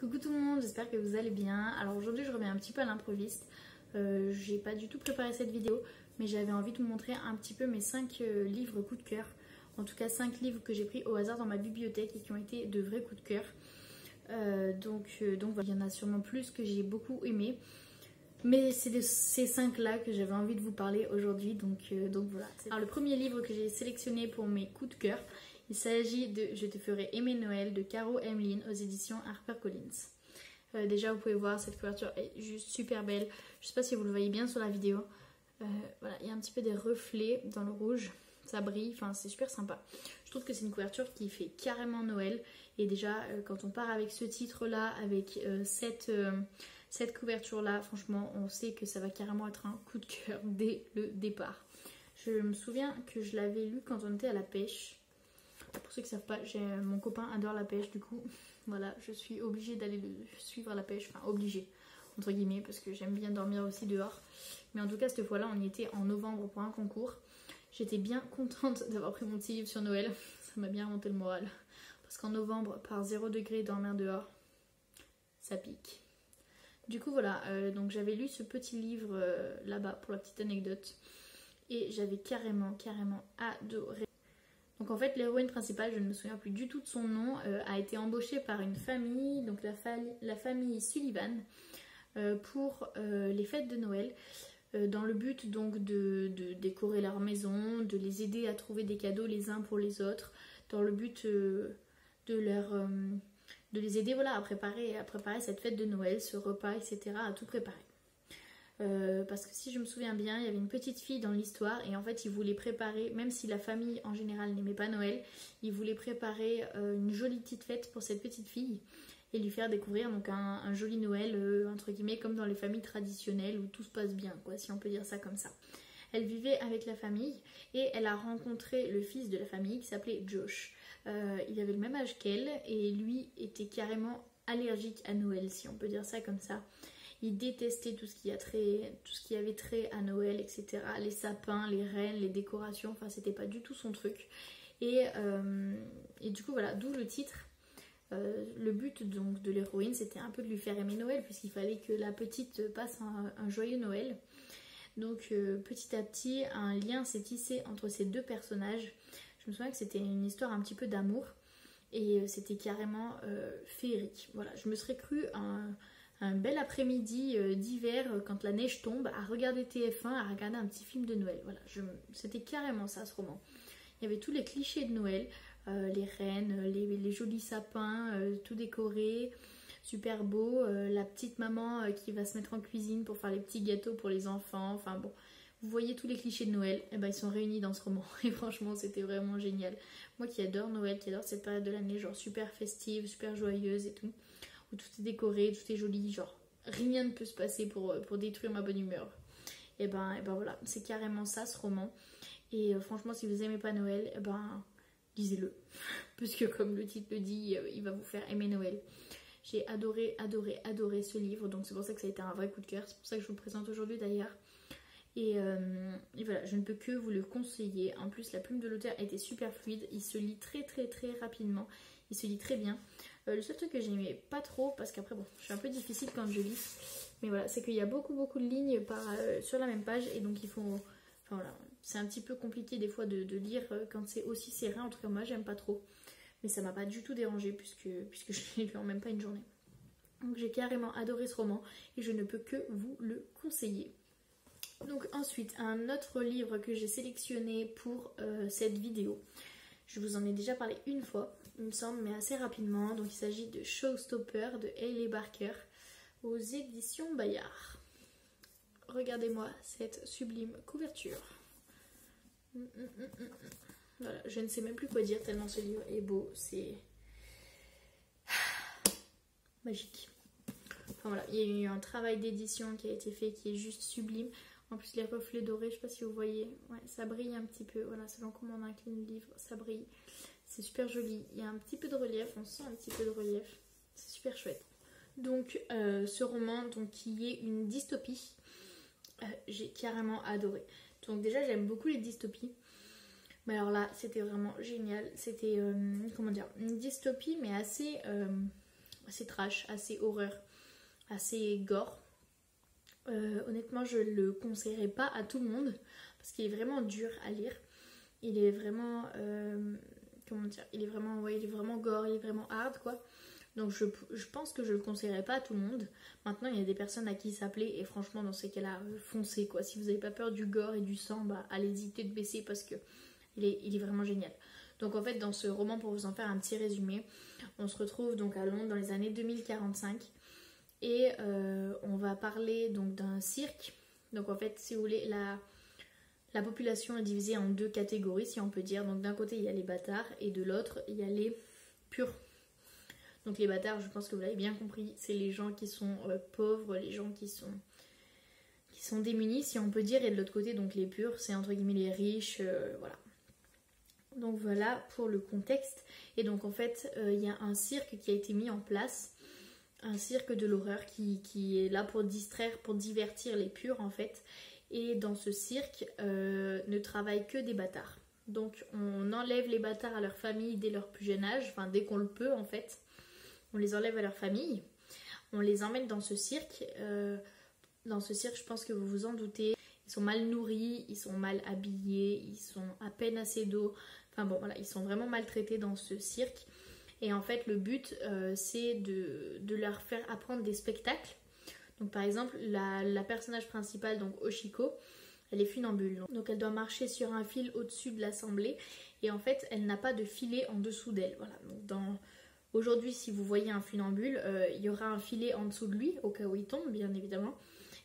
Coucou tout le monde, j'espère que vous allez bien. Alors aujourd'hui je reviens un petit peu à l'improviste. J'ai pas du tout préparé cette vidéo, mais j'avais envie de vous montrer un petit peu mes 5 livres coup de cœur. En tout cas 5 livres que j'ai pris au hasard dans ma bibliothèque et qui ont été de vrais coups de cœur. Donc voilà, il y en a sûrement plus que j'ai beaucoup aimé. Mais c'est de ces 5 là que j'avais envie de vous parler aujourd'hui, donc voilà. Alors le premier livre que j'ai sélectionné pour mes coups de cœur, il s'agit de Je te ferai aimer Noël de Caro Emmeline aux éditions HarperCollins. Déjà vous pouvez voir, cette couverture est juste super belle. Je sais pas si vous le voyez bien sur la vidéo. Voilà, il y a un petit peu des reflets dans le rouge, ça brille, enfin c'est super sympa. Je trouve que c'est une couverture qui fait carrément Noël. Et déjà quand on part avec ce titre là, avec cette couverture là, franchement on sait que ça va carrément être un coup de cœur dès le départ. Je me souviens que je l'avais lu quand on était à la pêche. Pour ceux qui ne savent pas, mon copain adore la pêche, du coup voilà, je suis obligée d'aller le suivre à la pêche, enfin obligée entre guillemets, parce que j'aime bien dormir aussi dehors. Mais en tout cas cette fois là on y était en novembre pour un concours. J'étais bien contente d'avoir pris mon petit livre sur Noël, ça m'a bien remonté le moral. Parce qu'en novembre, par 0 degré, dormir dehors, ça pique. Du coup voilà, donc j'avais lu ce petit livre là-bas pour la petite anecdote. Et j'avais carrément adoré. Donc en fait l'héroïne principale, je ne me souviens plus du tout de son nom, a été embauchée par une famille, donc la famille Sullivan, pour les fêtes de Noël. Dans le but donc de décorer leur maison, de les aider à trouver des cadeaux les uns pour les autres, dans le but de les aider voilà, à préparer cette fête de Noël, ce repas, etc., à tout préparer. Parce que si je me souviens bien, il y avait une petite fille dans l'histoire et en fait ils voulaient préparer, même si la famille en général n'aimait pas Noël, ils voulaient préparer une jolie petite fête pour cette petite fille et lui faire découvrir donc un joli Noël entre guillemets comme dans les familles traditionnelles où tout se passe bien quoi, si on peut dire ça comme ça. Elle vivait avec la famille et elle a rencontré le fils de la famille qui s'appelait Josh. Il avait le même âge qu'elle et lui était carrément allergique à Noël, si on peut dire ça comme ça. Il détestait tout ce qui avait trait à Noël, etc. Les sapins, les reines, les décorations, enfin c'était pas du tout son truc. Et du coup voilà, d'où le titre. Le but donc de l'héroïne, c'était un peu de lui faire aimer Noël, puisqu'il fallait que la petite passe un joyeux Noël. Donc petit à petit, un lien s'est tissé entre ces deux personnages. Je me souviens que c'était une histoire un petit peu d'amour. Et c'était carrément féerique. Voilà, je me serais cru un bel après-midi d'hiver quand la neige tombe à regarder TF1, à regarder un petit film de Noël. Voilà, c'était carrément ça ce roman. Il y avait tous les clichés de Noël, les reines, les jolis sapins, tout décoré, super beau, la petite maman qui va se mettre en cuisine pour faire les petits gâteaux pour les enfants, enfin bon. Vous voyez tous les clichés de Noël, et ben ils sont réunis dans ce roman et franchement c'était vraiment génial. Moi qui adore Noël, qui adore cette période de l'année genre super festive, super joyeuse et tout, où tout est décoré, tout est joli, genre rien ne peut se passer pour détruire ma bonne humeur. Et ben voilà, c'est carrément ça ce roman. Et franchement si vous aimez pas Noël, et ben lisez-le. Parce que comme le titre le dit, il va vous faire aimer Noël. J'ai adoré ce livre, donc c'est pour ça que ça a été un vrai coup de cœur. C'est pour ça que je vous le présente aujourd'hui d'ailleurs. Et voilà, je ne peux que vous le conseiller. En plus la plume de l'auteur était super fluide, il se lit très rapidement, il se lit très bien. Le seul truc que j'aimais pas trop, parce qu'après bon, je suis un peu difficile quand je lis, mais voilà, c'est qu'il y a beaucoup de lignes sur la même page et donc il faut, enfin voilà, c'est un petit peu compliqué des fois de lire quand c'est aussi serré. En tout cas moi j'aime pas trop, mais ça m'a pas du tout dérangé puisque je l'ai lu en même pas une journée. Donc j'ai carrément adoré ce roman et je ne peux que vous le conseiller. Donc ensuite, un autre livre que j'ai sélectionné pour cette vidéo. Je vous en ai déjà parlé une fois, il me semble, mais assez rapidement. Donc il s'agit de Showstopper de Hailey Barker aux éditions Bayard. Regardez-moi cette sublime couverture. Voilà, je ne sais même plus quoi dire tellement ce livre est beau, c'est magique. Enfin voilà, il y a eu un travail d'édition qui a été fait qui est juste sublime. En plus les reflets dorés, je sais pas si vous voyez, ouais, ça brille un petit peu, voilà, selon comment on incline le livre, ça brille. C'est super joli, il y a un petit peu de relief, on sent un petit peu de relief, c'est super chouette. Donc ce roman donc, qui est une dystopie, j'ai carrément adoré. Donc déjà j'aime beaucoup les dystopies, mais alors là c'était vraiment génial, c'était comment dire, une dystopie mais assez assez trash, assez horreur, assez gore. Honnêtement, je le conseillerais pas à tout le monde parce qu'il est vraiment dur à lire. Il est vraiment, comment dire, il est vraiment gore, il est vraiment hard quoi. Donc je pense que je le conseillerais pas à tout le monde. Maintenant, il y a des personnes à qui ça plaît et franchement, dans ces cas-là, foncez quoi. Si vous n'avez pas peur du gore et du sang, bah allez-y tête baissée parce que il est vraiment génial. Donc en fait, dans ce roman, pour vous en faire un petit résumé, on se retrouve donc à Londres dans les années 2045 et on va parler donc d'un cirque. Donc en fait, si vous voulez, la population est divisée en deux catégories, si on peut dire. Donc d'un côté, il y a les bâtards et de l'autre, il y a les purs. Donc les bâtards, je pense que vous l'avez bien compris, c'est les gens qui sont pauvres, les gens qui sont démunis, si on peut dire. Et de l'autre côté, donc les purs, c'est entre guillemets les riches, voilà. Donc voilà pour le contexte. Et donc en fait, il y a un cirque qui a été mis en place, un cirque de l'horreur qui est là pour distraire, pour divertir les purs en fait. Et dans ce cirque, ne travaillent que des bâtards. Donc on enlève les bâtards à leur famille dès leur plus jeune âge, enfin dès qu'on le peut en fait. On les enlève à leur famille, on les emmène dans ce cirque. Dans ce cirque, je pense que vous vous en doutez, ils sont mal nourris, ils sont mal habillés, ils sont à peine assez d'eau. Enfin bon, voilà, ils sont vraiment maltraités dans ce cirque. Et en fait, le but, c'est de leur faire apprendre des spectacles. Donc par exemple, la personnage principale, donc Oshiko, elle est funambule. Donc elle doit marcher sur un fil au-dessus de l'assemblée. Et en fait, elle n'a pas de filet en dessous d'elle. Voilà, donc aujourd'hui, si vous voyez un funambule, il y aura un filet en dessous de lui, au cas où il tombe, bien évidemment.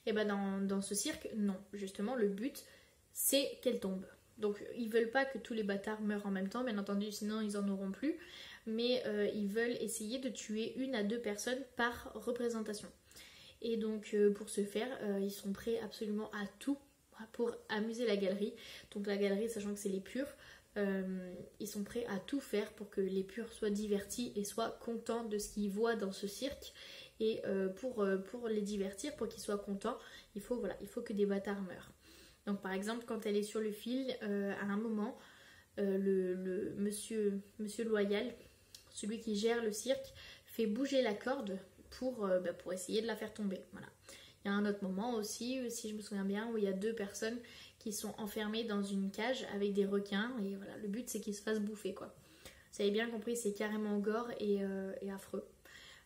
Et ben dans ce cirque, non. Justement, le but, c'est qu'elle tombe. Donc, ils veulent pas que tous les bâtards meurent en même temps, bien entendu, sinon ils en auront plus. Mais ils veulent essayer de tuer 1 à 2 personnes par représentation. Et donc, pour ce faire, ils sont prêts absolument à tout pour amuser la galerie. Donc, la galerie, sachant que c'est les purs, ils sont prêts à tout faire pour que les purs soient divertis et soient contents de ce qu'ils voient dans ce cirque. Et pour les divertir, pour qu'ils soient contents, il faut que des bâtards meurent. Donc par exemple, quand elle est sur le fil, à un moment, le monsieur Loyal, celui qui gère le cirque, fait bouger la corde pour essayer de la faire tomber. Voilà. Il y a un autre moment aussi, si je me souviens bien, où il y a 2 personnes qui sont enfermées dans une cage avec des requins. Et voilà, le but c'est qu'ils se fassent bouffer quoi. Vous avez bien compris, c'est carrément gore et affreux.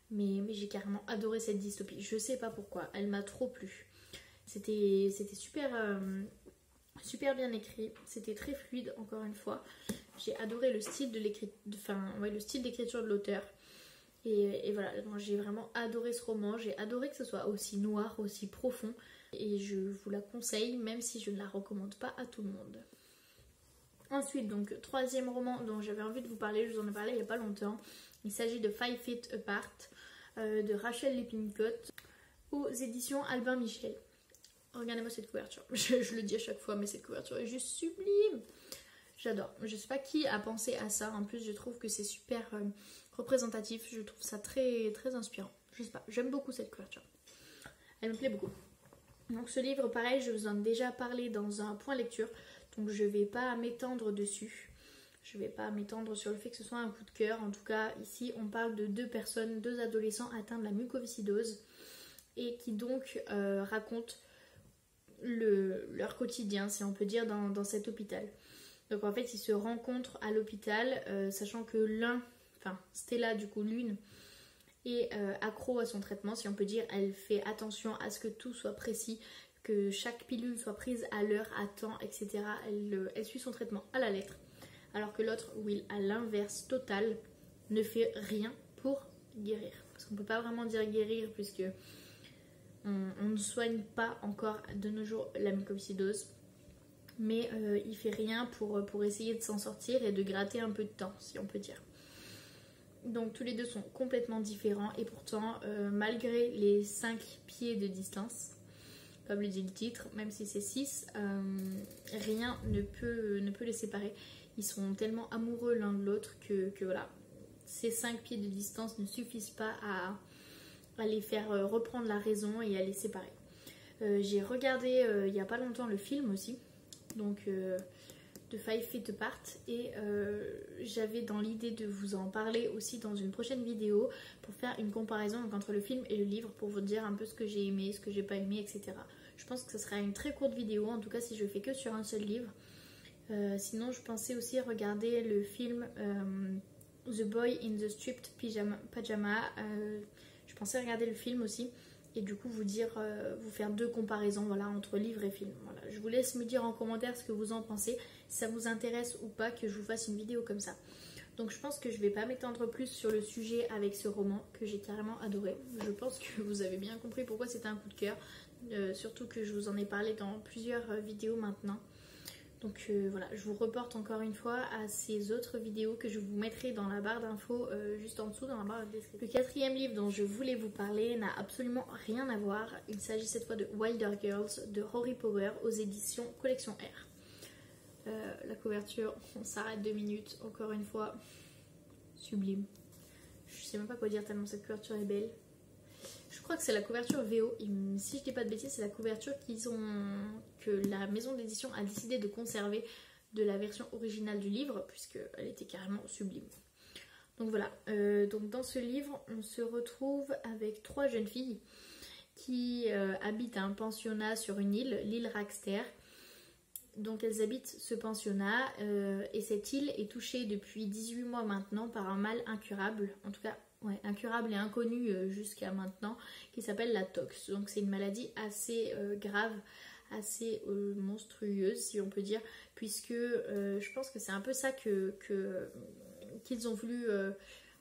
Mais j'ai carrément adoré cette dystopie. Je sais pas pourquoi, elle m'a trop plu. C'était super bien écrit, c'était très fluide encore une fois. J'ai adoré le style le style d'écriture de l'auteur. Et voilà, moi j'ai vraiment adoré ce roman. J'ai adoré que ce soit aussi noir, aussi profond. Et je vous la conseille, même si je ne la recommande pas à tout le monde. Ensuite, donc, 3e roman dont j'avais envie de vous parler, je vous en ai parlé il n'y a pas longtemps. Il s'agit de 5 Feet Apart de Rachel Lippincott aux éditions Albin Michel. Regardez-moi cette couverture. Je le dis à chaque fois, mais cette couverture est juste sublime. J'adore. Je sais pas qui a pensé à ça. En plus, je trouve que c'est super représentatif. Je trouve ça très, très inspirant. Je sais pas. J'aime beaucoup cette couverture. Elle me plaît beaucoup. Donc ce livre, pareil, je vous en ai déjà parlé dans un point lecture. Donc je vais pas m'étendre dessus. Je vais pas m'étendre sur le fait que ce soit un coup de cœur. En tout cas, ici, on parle de 2 personnes, 2 adolescents atteints de la mucoviscidose et qui donc racontent leur quotidien, si on peut dire, dans cet hôpital. Donc en fait, ils se rencontrent à l'hôpital, sachant que Stella, du coup, l'une, est accro à son traitement, si on peut dire. Elle fait attention à ce que tout soit précis, que chaque pilule soit prise à l'heure, à temps, etc. Elle suit son traitement à la lettre. Alors que l'autre, Will, à l'inverse total, ne fait rien pour guérir. Parce qu'on ne peut pas vraiment dire guérir, puisque on ne soigne pas encore de nos jours la mucoviscidose. Mais il fait rien pour essayer de s'en sortir et de gratter un peu de temps, si on peut dire. Donc tous les deux sont complètement différents et pourtant, malgré les 5 pieds de distance, comme le dit le titre, même si c'est 6, rien ne peut les séparer. Ils sont tellement amoureux l'un de l'autre que voilà, ces 5 pieds de distance ne suffisent pas à les faire reprendre la raison et à les séparer. J'ai regardé il n'y a pas longtemps le film aussi, donc de Five Feet Apart et j'avais dans l'idée de vous en parler aussi dans une prochaine vidéo pour faire une comparaison donc, entre le film et le livre pour vous dire un peu ce que j'ai aimé, ce que j'ai pas aimé, etc. Je pense que ce sera une très courte vidéo, en tout cas si je fais que sur un seul livre. Sinon je pensais aussi regarder le film The Boy in the Striped Pajama. Je pensais regarder le film aussi et du coup vous faire deux comparaisons voilà, entre livre et film. Voilà. Je vous laisse me dire en commentaire ce que vous en pensez, si ça vous intéresse ou pas que je vous fasse une vidéo comme ça. Donc je pense que je vais pas m'étendre plus sur le sujet avec ce roman que j'ai carrément adoré. Je pense que vous avez bien compris pourquoi c'était un coup de cœur, surtout que je vous en ai parlé dans plusieurs vidéos maintenant. Donc voilà, je vous reporte encore une fois à ces autres vidéos que je vous mettrai dans la barre d'infos juste en dessous dans la barre de description. Le quatrième livre dont je voulais vous parler n'a absolument rien à voir. Il s'agit cette fois de Wilder Girls de Rory Power aux éditions Collection R. La couverture, on s'arrête 2 minutes, encore une fois, sublime. Je sais même pas quoi dire tellement cette couverture est belle. Je crois que c'est la couverture VO, et si je dis pas de bêtises, c'est la couverture que la maison d'édition a décidé de conserver de la version originale du livre, puisqu'elle était carrément sublime. Donc voilà, donc dans ce livre, on se retrouve avec 3 jeunes filles qui habitent un pensionnat sur une île, l'île Rackster. Donc elles habitent ce pensionnat et cette île est touchée depuis 18 mois maintenant par un mal incurable, en tout cas ouais, incurable et inconnu jusqu'à maintenant, qui s'appelle la tox. Donc c'est une maladie assez grave, assez monstrueuse si on peut dire, puisque je pense que c'est un peu ça qu'ils ont voulu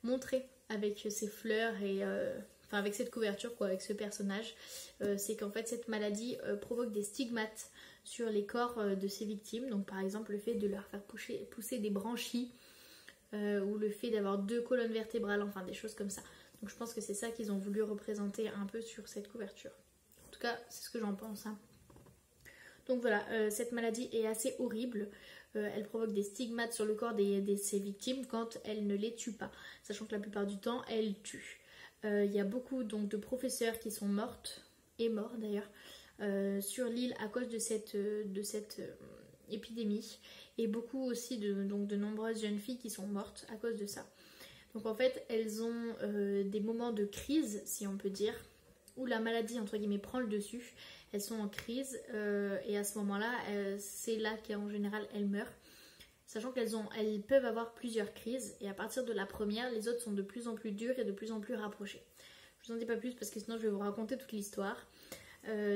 montrer avec ces fleurs et enfin avec cette couverture quoi, avec ce personnage, c'est qu'en fait cette maladie provoque des stigmates sur les corps de ses victimes. Donc par exemple le fait de leur faire pousser des branchies ou le fait d'avoir 2 colonnes vertébrales, enfin des choses comme ça. Donc je pense que c'est ça qu'ils ont voulu représenter un peu sur cette couverture. En tout cas c'est ce que j'en pense hein. Donc voilà, cette maladie est assez horrible. Elle provoque des stigmates sur le corps de ses victimes quand elle ne les tue pas, sachant que la plupart du temps elle tue. Il y a beaucoup donc de professeurs qui sont mortes et morts d'ailleurs sur l'île à cause de cette épidémie, et beaucoup aussi de nombreuses jeunes filles qui sont mortes à cause de ça. Donc en fait elles ont des moments de crise si on peut dire, où la maladie entre guillemets prend le dessus, elles sont en crise et à ce moment là c'est là qu'en général elles meurent, sachant qu'elles peuvent avoir plusieurs crises et à partir de la première les autres sont de plus en plus dures et de plus en plus rapprochées. Je vous en dis pas plus parce que sinon je vais vous raconter toute l'histoire.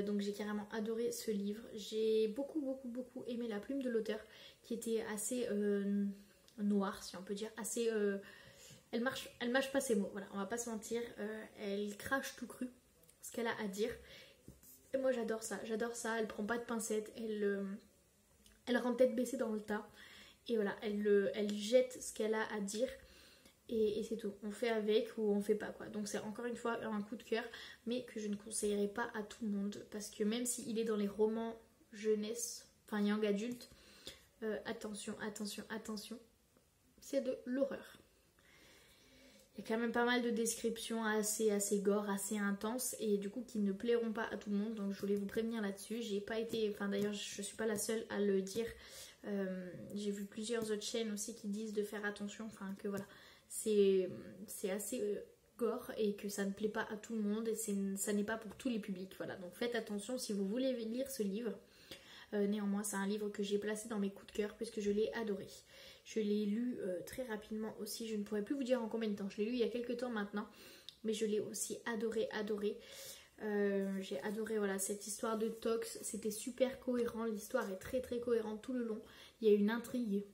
Donc j'ai carrément adoré ce livre. J'ai beaucoup aimé la plume de l'auteur qui était assez noire si on peut dire, assez elle mâche pas ses mots, voilà, on va pas se mentir, elle crache tout cru ce qu'elle a à dire et moi j'adore ça, elle prend pas de pincettes, elle rend tête baissée dans le tas et voilà, elle jette ce qu'elle a à dire. Et c'est tout, on fait avec ou on fait pas quoi. Donc c'est encore une fois un coup de cœur, mais que je ne conseillerais pas à tout le monde, parce que même s'il est dans les romans jeunesse, enfin young adulte, attention, c'est de l'horreur. Il y a quand même pas mal de descriptions assez gore, assez intenses, et du coup qui ne plairont pas à tout le monde, donc je voulais vous prévenir là-dessus. J'ai pas été, enfin d'ailleurs je suis pas la seule à le dire, j'ai vu plusieurs autres chaînes aussi qui disent de faire attention, enfin que voilà. C'est assez gore et que ça ne plaît pas à tout le monde et ça n'est pas pour tous les publics. Voilà, donc faites attention si vous voulez lire ce livre. Néanmoins, c'est un livre que j'ai placé dans mes coups de cœur puisque je l'ai adoré. Je l'ai lu très rapidement aussi, je ne pourrais plus vous dire en combien de temps. Je l'ai lu il y a quelques temps maintenant, mais je l'ai aussi adoré. J'ai adoré voilà, cette histoire de tox, c'était super cohérent, l'histoire est très cohérente tout le long. Il y a une intrigue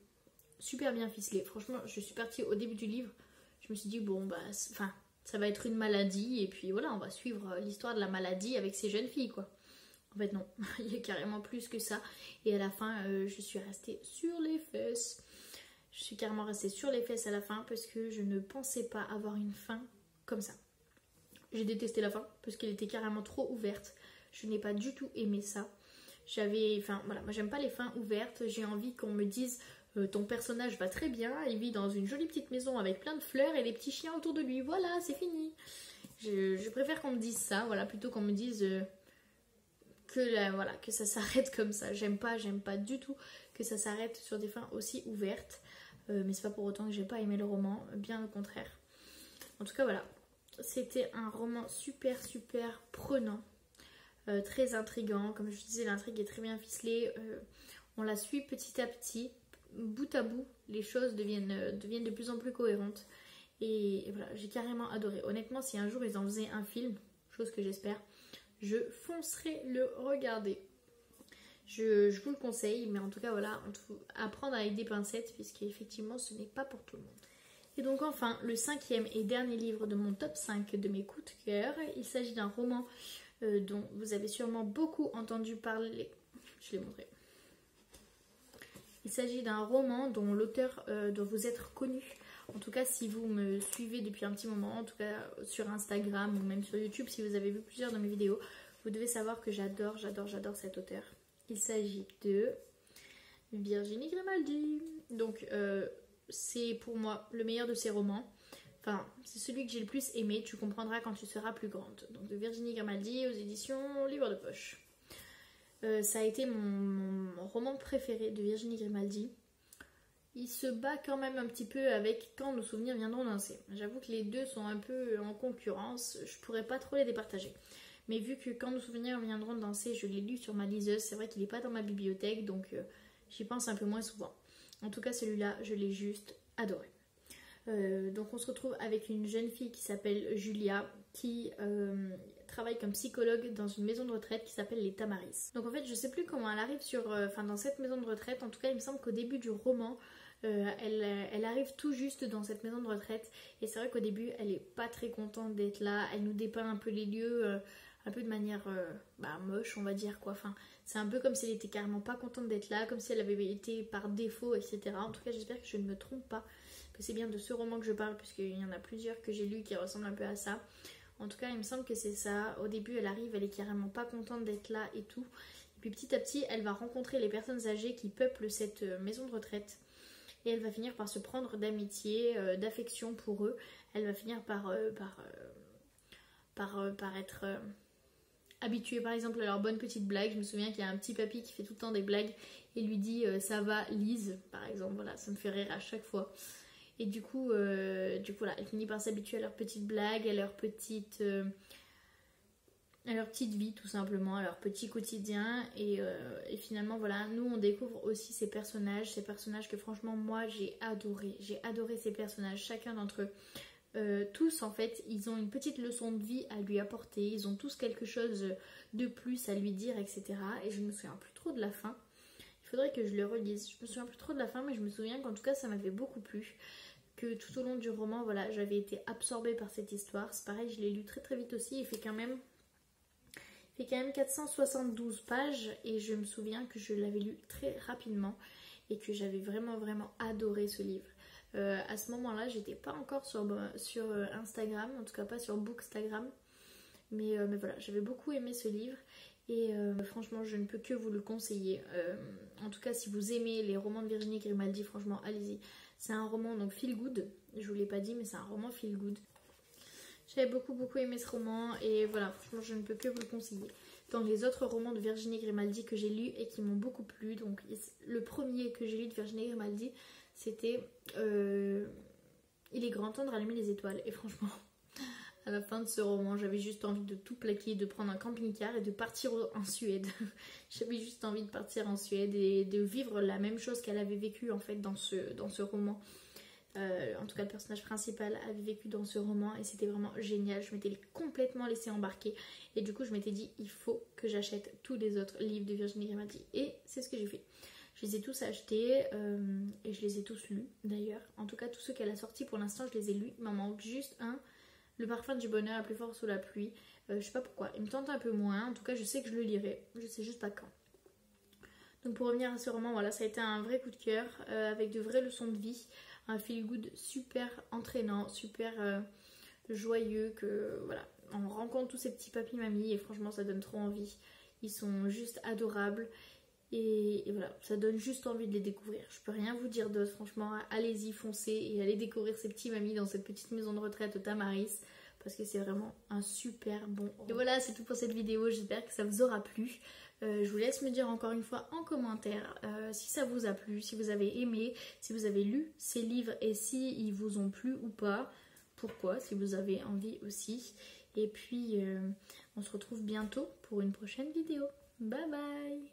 super bien ficelé. Franchement, je suis partie au début du livre, je me suis dit bon bah enfin ça va être une maladie et puis voilà, on va suivre l'histoire de la maladie avec ces jeunes filles quoi. En fait non, il y a carrément plus que ça et à la fin je suis restée sur les fesses. Je suis carrément restée sur les fesses à la fin parce que je ne pensais pas avoir une fin comme ça. J'ai détesté la fin parce qu'elle était carrément trop ouverte. Je n'ai pas du tout aimé ça. Enfin voilà, moi j'aime pas les fins ouvertes, j'ai envie qu'on me dise ton personnage va très bien, il vit dans une jolie petite maison avec plein de fleurs et des petits chiens autour de lui, voilà c'est fini. Je préfère qu'on me dise ça, voilà, plutôt qu'on me dise voilà, que ça s'arrête comme ça. J'aime pas du tout que ça s'arrête sur des fins aussi ouvertes. Mais c'est pas pour autant que j'ai pas aimé le roman, bien au contraire. En tout cas voilà, c'était un roman super prenant, très intriguant. Comme je disais, l'intrigue est très bien ficelée. On la suit petit à petit, bout à bout, les choses deviennent de plus en plus cohérentes. Et voilà, j'ai carrément adoré. Honnêtement, si un jour ils en faisaient un film, chose que j'espère, je foncerai le regarder. Je vous le conseille, mais en tout cas voilà, à prendre avec des pincettes, puisqu'effectivement ce n'est pas pour tout le monde. Et donc enfin, le 5e et dernier livre de mon top 5 de mes coups de cœur, il s'agit d'un roman dont vous avez sûrement beaucoup entendu parler. Je l'ai montré. Il s'agit d'un roman dont l'auteur doit vous être connu. En tout cas, si vous me suivez depuis un petit moment, en tout cas sur Instagram ou même sur YouTube, si vous avez vu plusieurs de mes vidéos, vous devez savoir que j'adore cet auteur. Il s'agit de Virginie Grimaldi. Donc, c'est pour moi le meilleur de ses romans. Enfin, c'est celui que j'ai le plus aimé. Tu comprendras quand tu seras plus grande. Donc, de Virginie Grimaldi aux éditions Livre de Poche. Ça a été mon roman préféré de Virginie Grimaldi. Il se bat quand même un petit peu avec Quand nos souvenirs viendront danser. J'avoue que les deux sont un peu en concurrence. Je pourrais pas trop les départager. Mais vu que Quand nos souvenirs viendront danser, je l'ai lu sur ma liseuse, c'est vrai qu'il n'est pas dans ma bibliothèque, donc j'y pense un peu moins souvent. En tout cas, celui-là, je l'ai juste adoré. Donc on se retrouve avec une jeune fille qui s'appelle Julia, qui travaille comme psychologue dans une maison de retraite qui s'appelle les Tamaris. Donc en fait, je sais plus comment elle arrive dans cette maison de retraite. En tout cas, il me semble qu'au début du roman, elle arrive tout juste dans cette maison de retraite. Et c'est vrai qu'au début, elle est pas très contente d'être là. Elle nous dépeint un peu les lieux, un peu de manière moche, on va dire quoi. Enfin, c'est un peu comme si elle était carrément pas contente d'être là, comme si elle avait été par défaut, etc. En tout cas, j'espère que je ne me trompe pas, que c'est bien de ce roman que je parle, puisqu'il y en a plusieurs que j'ai lus qui ressemblent un peu à ça. En tout cas, il me semble que c'est ça. Au début, elle arrive, elle est carrément pas contente d'être là et tout. Et puis petit à petit, elle va rencontrer les personnes âgées qui peuplent cette maison de retraite. Et elle va finir par se prendre d'amitié, d'affection pour eux. Elle va finir par être habituée par exemple à leurs bonnes petites blagues. Je me souviens qu'il y a un petit papy qui fait tout le temps des blagues et lui dit ça va Lise par exemple. Voilà, ça me fait rire à chaque fois. Et du coup voilà, elle finit par s'habituer à leurs petites blagues, à leur petite vie tout simplement, à leur petit quotidien. Et finalement voilà, nous on découvre aussi ces personnages que franchement moi j'ai adoré ces personnages, chacun d'entre eux. Tous en fait, ils ont une petite leçon de vie à lui apporter, ils ont tous quelque chose de plus à lui dire, etc. Et je me souviens plus trop de la fin. Il faudrait que je le relise. Je me souviens plus trop de la fin, mais je me souviens qu'en tout cas ça m'avait beaucoup plu. Que tout au long du roman, voilà, j'avais été absorbée par cette histoire. C'est pareil, je l'ai lu très vite aussi. Il fait quand même 472 pages et je me souviens que je l'avais lu très rapidement et que j'avais vraiment adoré ce livre. À ce moment-là, j'étais pas encore sur Instagram, en tout cas pas sur Bookstagram, mais voilà, j'avais beaucoup aimé ce livre et franchement, je ne peux que vous le conseiller. En tout cas, si vous aimez les romans de Virginie Grimaldi, franchement, allez-y. C'est un roman donc feel good, je vous l'ai pas dit, mais c'est un roman feel good. J'avais beaucoup aimé ce roman et voilà, franchement, je ne peux que vous le conseiller. Dans les autres romans de Virginie Grimaldi que j'ai lus et qui m'ont beaucoup plu, donc le premier que j'ai lu de Virginie Grimaldi, c'était Il est grand temps de rallumer les étoiles. Et franchement, à la fin de ce roman, j'avais juste envie de tout plaquer, de prendre un camping-car et de partir en Suède. J'avais juste envie de partir en Suède et de vivre la même chose qu'elle avait vécu en fait dans ce roman. En tout cas, le personnage principal avait vécu dans ce roman et c'était vraiment génial. Je m'étais complètement laissée embarquer et du coup, je m'étais dit il faut que j'achète tous les autres livres de Virginie Grimaldi. Et c'est ce que j'ai fait. Je les ai tous achetés et je les ai tous lus d'ailleurs. En tout cas, tous ceux qu'elle a sortis pour l'instant, je les ai lus. Il m'en manque juste un. Le parfum du bonheur à plus fort sous la pluie. Je sais pas pourquoi. Il me tente un peu moins. En tout cas, je sais que je le lirai. Je sais juste pas quand. Donc pour revenir à ce roman, voilà, ça a été un vrai coup de cœur avec de vraies leçons de vie. Un feel good super entraînant, super joyeux. Que voilà, on rencontre tous ces petits papis mamies et franchement, ça donne trop envie. Ils sont juste adorables. Et voilà, ça donne juste envie de les découvrir. Je peux rien vous dire d'autre, franchement, allez-y, foncez et allez découvrir ces petits mamies dans cette petite maison de retraite au Tamaris. parce que c'est vraiment un super bon roman. Et voilà, c'est tout pour cette vidéo, j'espère que ça vous aura plu. Je vous laisse me dire encore une fois en commentaire si ça vous a plu, si vous avez aimé, si vous avez lu ces livres et si ils vous ont plu ou pas, pourquoi, si vous avez envie aussi. Et puis on se retrouve bientôt pour une prochaine vidéo. Bye bye!